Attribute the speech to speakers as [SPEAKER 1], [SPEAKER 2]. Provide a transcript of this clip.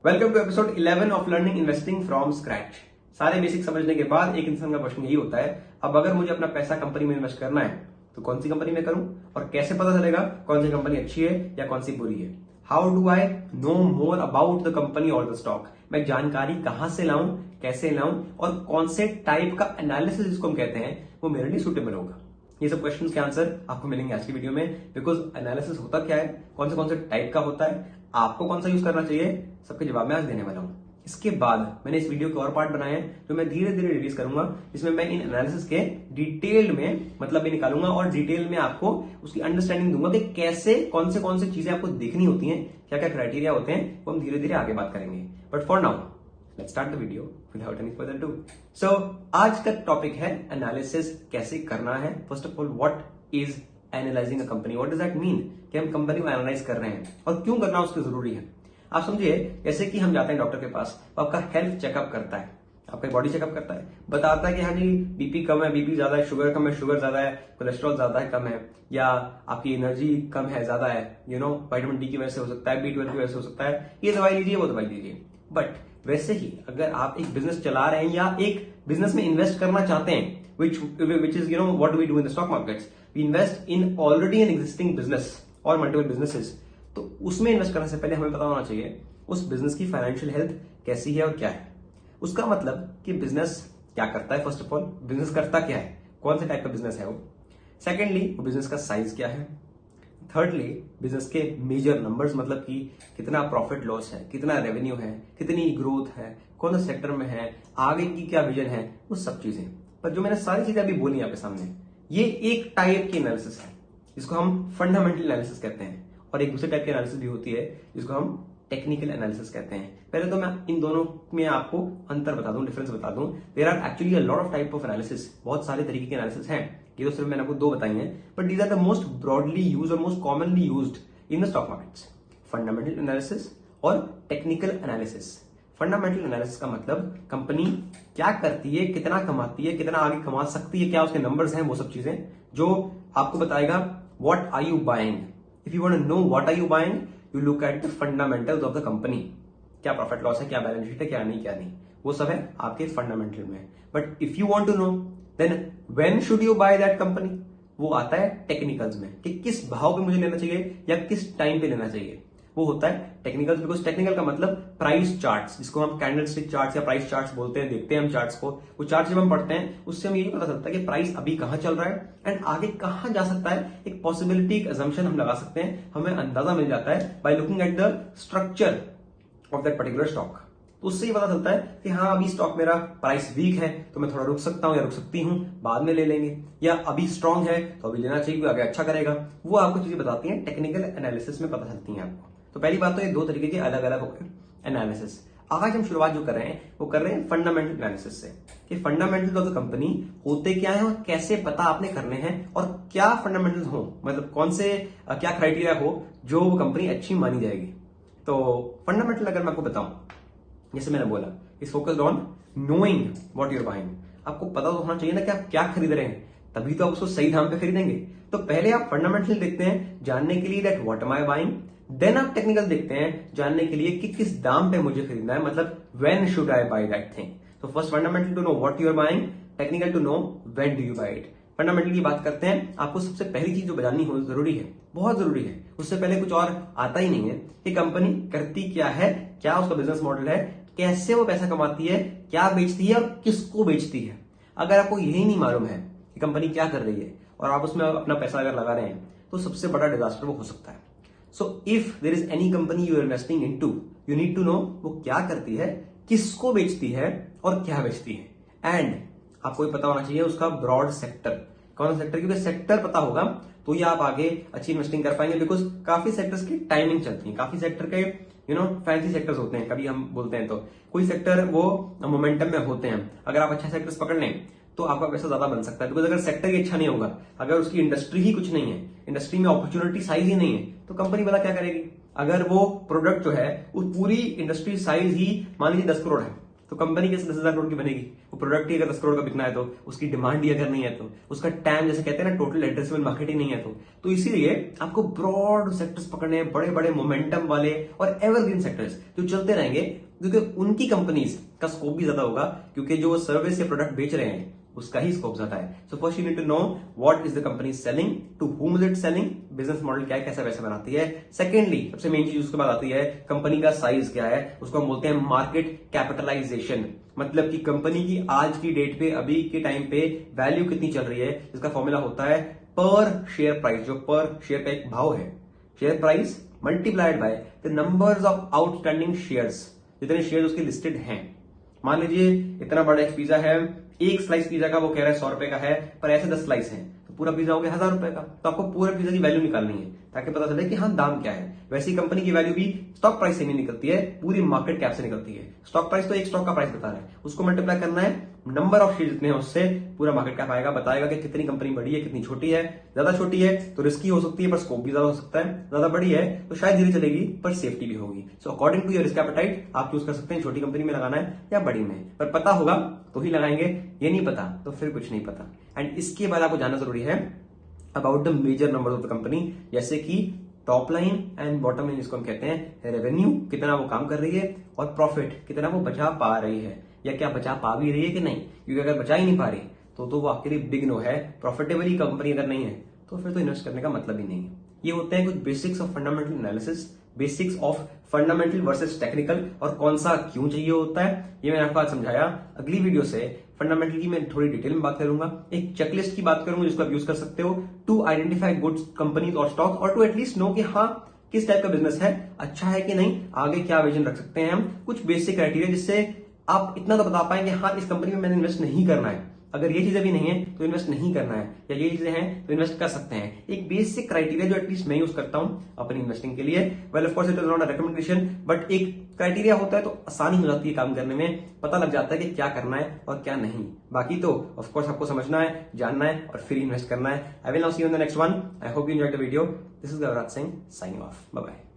[SPEAKER 1] Welcome to episode 11 of learning investing from scratch. सारे basic समझने के बाद एक इंसान का क्वेश्चन यही होता है, अब अगर मुझे अपना पैसा कंपनी में इन्वेस्ट करना है तो कौन सी कंपनी में करूं और कैसे पता चलेगा कौन सी कंपनी अच्छी है या कौन सी बुरी है। How do I know more about the company और द स्टॉक। मैं जानकारी कहां से लाऊं, कैसे लाऊं और कौन से टाइप का एनालिसिस जिसको हम कहते हैं वो मेरे लिए सुटेबल होगा। ये सब क्वेश्चंस के आंसर आपको मिलेंगे आज की वीडियो में, बिकॉज एनालिसिस होता क्या है, कौन से टाइप का होता है, आपको कौन सा यूज करना चाहिए, सबके जवाब मैं आज देने वाला हूं। इसके बाद मैंने इस वीडियो के और पार्ट बनाए हैं जो मैं धीरे धीरे रिलीज करूंगा, जिसमें मैं इन एनालिसिस के डिटेल में मतलब भी निकालूंगा और डिटेल में आपको उसकी अंडरस्टैंडिंग दूंगा कि कैसे कौन से चीजें आपको देखनी होती हैं, क्या क्या क्राइटेरिया होते हैं, वो हम धीरे धीरे आगे बात करेंगे। But for now let's start the video without any further do. So आज का टॉपिक है एनालिसिस कैसे करना है। First of all, what is analysing a company, what does that mean कि हम कंपनी को एनालाइज कर रहे हैं और क्यों करना उसके जरूरी है। आप समझिए, जैसे कि हम जाते हैं डॉक्टर के पास, तो आपका हेल्थ चेकअप करता है, आपका बॉडी चेकअप करता है, बताता है कि हाँ जी बीपी कम है, बीपी ज्यादा है, शुगर कम है, शुगर ज्यादा है, कोलेस्ट्रॉल ज्यादा है, कम है, या आपकी एनर्जी कम है, ज्यादा है, विटामिन डी की वजह से हो सकता है, B12 की वजह से हो सकता है, ये दवाई लीजिए, वो दवाई लीजिए। बट वैसे ही अगर आप एक बिजनेस चला रहे हैं या एक बिजनेस में इन्वेस्ट करना चाहते हैं, which is what do we do in the stock markets, we invest in already an existing business or multiple businesses, तो उसमें इन्वेस्ट करने से पहले हमें पता होना चाहिए उस बिजनेस की फाइनेंशियल हेल्थ कैसी है और क्या है। उसका मतलब कि बिजनेस क्या करता है, फर्स्ट ऑफ ऑल बिजनेस करता क्या है, कौन से टाइप का बिजनेस है वो। सेकेंडली, वो बिजनेस का साइज क्या है। थर्डली, बिजनेस के मेजर नंबर्स, मतलब कि कितना प्रॉफिट लॉस है, कितना रेवेन्यू है, कितनी ग्रोथ है, कौन सा सेक्टर में है, आगे की क्या विजन है, वो सब चीजें। पर जो मैंने सारी चीजें अभी बोली आपके सामने, ये एक टाइप की एनालिसिस है जिसको हम फंडामेंटल एनालिसिस कहते हैं, और एक दूसरे टाइप की एनालिसिस भी होती है जिसको हम टेक्निकल एनालिसिस कहते हैं। पहले तो मैं इन दोनों में आपको अंतर बता दूं, डिफरेंस बता दूं। There are actually a lot of type of analysis, बहुत सारे तरीके के एनालिसिस हैं, ये तो सिर्फ मैंने आपको दो बताई हैं, but these are the most broadly used और most commonly used in the stock markets. Fundamental analysis और टेक्निकल एनालिसिस। फंडामेंटल एनालिसिस का मतलब कंपनी क्या करती है, कितना कमाती है, कितना आगे कमा सकती है, क्या उसके नंबर्स हैं, वो सब चीजें जो आपको बताएगा what are you buying. If you want to know what are you buying, you look at the fundamentals of the company. क्या प्रॉफिट लॉस है, क्या बैलेंस शीट है, क्या नहीं, वो सब है आपके फंडामेंटल में। But if you want to know then when should you buy that company, वो आता है टेक्निकल्स में कि किस भाव पे मुझे लेना चाहिए या किस टाइम पे लेना चाहिए, वो होता है टेक्निकल्स। बिकॉज टेक्निकल का मतलब प्राइस चार्ट्स, जिसको हम कैंडलस्टिक चार्ट्स या प्राइस चार्ट्स बोलते हैं, देखते हैं हम चार्ट्स को। वो चार्ट जब हम पढ़ते हैं उससे हमें यही पता चलता है कि प्राइस अभी कहां चल रहा है एंड आगे कहां जा सकता है। एक पॉसिबिलिटी, एक अजम्पशन हम लगा सकते हैं, हमें अंदाजा मिल जाता है by looking at the structure of that particular stock. तो उससे ही पता चलता है कि हाँ अभी स्टॉक मेरा प्राइस वीक है तो मैं थोड़ा रुक सकता हूं या रुक सकती हूं, बाद में ले लेंगे, या अभी स्ट्रांग है तो अभी लेना चाहिए, आगे अच्छा करेगा। वो आपको चीजें बताती हैं, टेक्निकल एनालिसिस में पता चलती हैं आपको। तो पहली बात तो ये दो तरीके के अलग अलग हो गए एनालिसिस। आज हम शुरुआत जो कर रहे हैं वो कर रहे हैं फंडामेंटल एनालिसिस से, कि फंडामेंटल ऑफ द कंपनी होते क्या है और कैसे पता आपने करने हैं, और क्या फंडामेंटल हो, मतलब कौन से क्या क्राइटेरिया हो जो वो कंपनी अच्छी मानी जाएगी। तो फंडामेंटल अगर मैं आपको बताऊं, जैसे मैंने बोला, is focused on knowing what your buying. आपको पता तो होना चाहिए ना कि आप क्या खरीद रहे हैं, तभी तो आप उसको सही दाम पे खरीदेंगे। तो पहले आप फंडामेंटल देखते हैं जानने के लिए that what am I buying, then आप टेक्निकल देखते हैं जानने के लिए कि किस दाम पे मुझे खरीदना है, मतलब when should I buy that thing. तो first fundamental to know what you are buying, technical to know when do you buy it. Fundamental की बात करते हैं, आपको सबसे पहली चीज जो जाननी हो जरूरी है, बहुत जरूरी है, उससे पहले कुछ और आता ही नहीं है कि कंपनी करती क्या है, क्या उसका बिजनेस मॉडल है, कैसे वो पैसा कमाती है, क्या बेचती है और किसको बेचती है। अगर आपको यही नहीं मालूम है कि कंपनी क्या कर रही है और आप उसमें अपना पैसा अगर लगा रहे हैं, तो सबसे बड़ा डिजास्टर वो हो सकता है। So if there is any company you are investing into, you need to know वो क्या करती है, किसको बेचती है और क्या बेचती है। एंड आपको ये पता होना चाहिए उसका ब्रॉड सेक्टर, कौन सा सेक्टर, क्योंकि सेक्टर पता होगा तो ये आप आगे अच्छी इन्वेस्टिंग कर पाएंगे। बिकॉज काफी सेक्टर्स की टाइमिंग चलती है, काफी सेक्टर के फैंसी सेक्टर्स होते हैं, कभी हम बोलते हैं तो कोई सेक्टर वो मोमेंटम में होते हैं। अगर आप अच्छा सेक्टर्स पकड़ लें तो आपका पैसा ज्यादा बन सकता है। बिकॉज अगर सेक्टर ही अच्छा नहीं होगा, अगर उसकी इंडस्ट्री ही कुछ नहीं है, इंडस्ट्री में अपॉर्चुनिटी साइज ही नहीं है, तो कंपनी वाला क्या करेगी। अगर वो प्रोडक्ट जो है वो पूरी इंडस्ट्री साइज ही मान लीजिए 10 करोड़ है, तो कंपनी कैसे 10,000 करोड़ की बनेगी? वो प्रोडक्ट ही अगर 10 करोड़ का बिकना है तो, उसकी डिमांड ही अगर नहीं है तो, उसका टाइम जैसे कहते हैं ना टोटल एड्रेसेबल मार्केट ही नहीं है तो इसीलिए आपको ब्रॉड सेक्टर्स पकड़ने हैं, बड़े बड़े मोमेंटम वाले और एवरग्रीन सेक्टर्स जो चलते रहेंगे, क्योंकि उनकी कंपनीज का स्कोप भी ज्यादा होगा, क्योंकि जो सर्विस या प्रोडक्ट बेच रहे हैं उसका ही स्कोप ज्यादा है। So first you need to know what is the company selling, to whom is it selling, business model क्या है, कैसा पैसा बनाती है। सेकेंडली सबसे मेन चीज उसके बाद आती है कंपनी का साइज क्या है, उसको हम बोलते हैं मार्केट कैपिटलाइजेशन, मतलब कि कंपनी की आज की डेट पे अभी के टाइम पे वैल्यू कितनी चल रही है, जिसका फॉर्मूला होता है पर शेयर प्राइस, जो पर शेयर का एक भाव है, share price multiplied by the numbers of outstanding shares, जितने शेयर उसके लिस्टेड हैं। मान लीजिए इतना बड़ा एक पिज्जा है, एक स्लाइस पिज्जा का वो कह रहा है 100 रुपए का है, पर ऐसे 10 स्लाइस हैं तो पूरा पिज्जा हो गया 1000 रुपए का। तो आपको पूरे पिज्जा की वैल्यू निकालनी है ताकि पता चले कि हाँ दाम क्या है। वैसी कंपनी की वैल्यू भी स्टॉक प्राइस से नहीं निकलती है, पूरी मार्केट कैप से निकलती है। स्टॉक प्राइस तो एक स्टॉक का प्राइस बता रहा है, उसको मल्टीप्लाई करना है नंबर ऑफ शेयर जितने हैं उससे, पूरा मार्केट कैप आएगा, बताएगा कि कितनी कंपनी बड़ी है कितनी छोटी है। ज्यादा छोटी है तो रिस्की हो सकती है पर स्कोप भी ज्यादा हो सकता है, ज्यादा बड़ी है तो शायद धीरे चलेगी पर सेफ्टी भी होगी। So according to your risk appetite आप चूज कर सकते हैं छोटी कंपनी में लगाना है या बड़ी में, पर पता होगा तो ही लगाएंगे, ये नहीं पता तो फिर कुछ नहीं पता। एंड इसके बाद आपको जानना जरूरी है about the major number of the company, जैसे कि top line and bottom line, जिसको हम कहते हैं रेवेन्यू कितना वो काम कर रही है और प्रॉफिट कितना वो बचा पा रही है, या क्या बचा पा भी रही है कि नहीं, क्योंकि अगर बचा ही नहीं पा रही तो वो आपके लिए बिग नो है। प्रॉफिटेबल कंपनी अगर नहीं है तो फिर तो इन्वेस्ट करने का मतलब ही नहीं है। ये होते हैं कुछ basics of fundamental analysis, basics of fundamental versus technical, और कौन सा क्यों चाहिए होता है ये मैंने आपको आज समझाया। अगली वीडियो से फंडामेंटल की मैं थोड़ी डिटेल में बात करूंगा, एक चेकलिस्ट की बात करूंगा जिसको आप यूज कर सकते हो टू आइडेंटिफाई गुड कंपनीज और स्टॉक, और टू एटलीस्ट नो कि हाँ किस टाइप का बिजनेस है, अच्छा है कि नहीं, आगे क्या विजन रख सकते हैं हम, कुछ बेसिक क्राइटेरिया जिससे आप इतना तो बता पाएंगे हाँ इस कंपनी में मैंने इन्वेस्ट नहीं करना है, अगर ये चीजें भी नहीं है तो इन्वेस्ट नहीं करना है, या ये चीजें हैं तो इन्वेस्ट कर सकते हैं। एक बेसिक क्राइटेरिया जो एटलीस्ट मैं यूज करता हूं अपनी इन्वेस्टिंग के लिए। Well of course it is not a recommendation, but एक क्राइटेरिया होता है तो आसानी हो जाती है काम करने में, पता लग जाता है कि क्या करना है और क्या नहीं। बाकी तो ऑफ कोर्स आपको समझना है, जानना है और फिर इन्वेस्ट करना है। I will now see you in the next one. I hope you enjoyed the video. This is Gauraj Singh signing off, bye bye.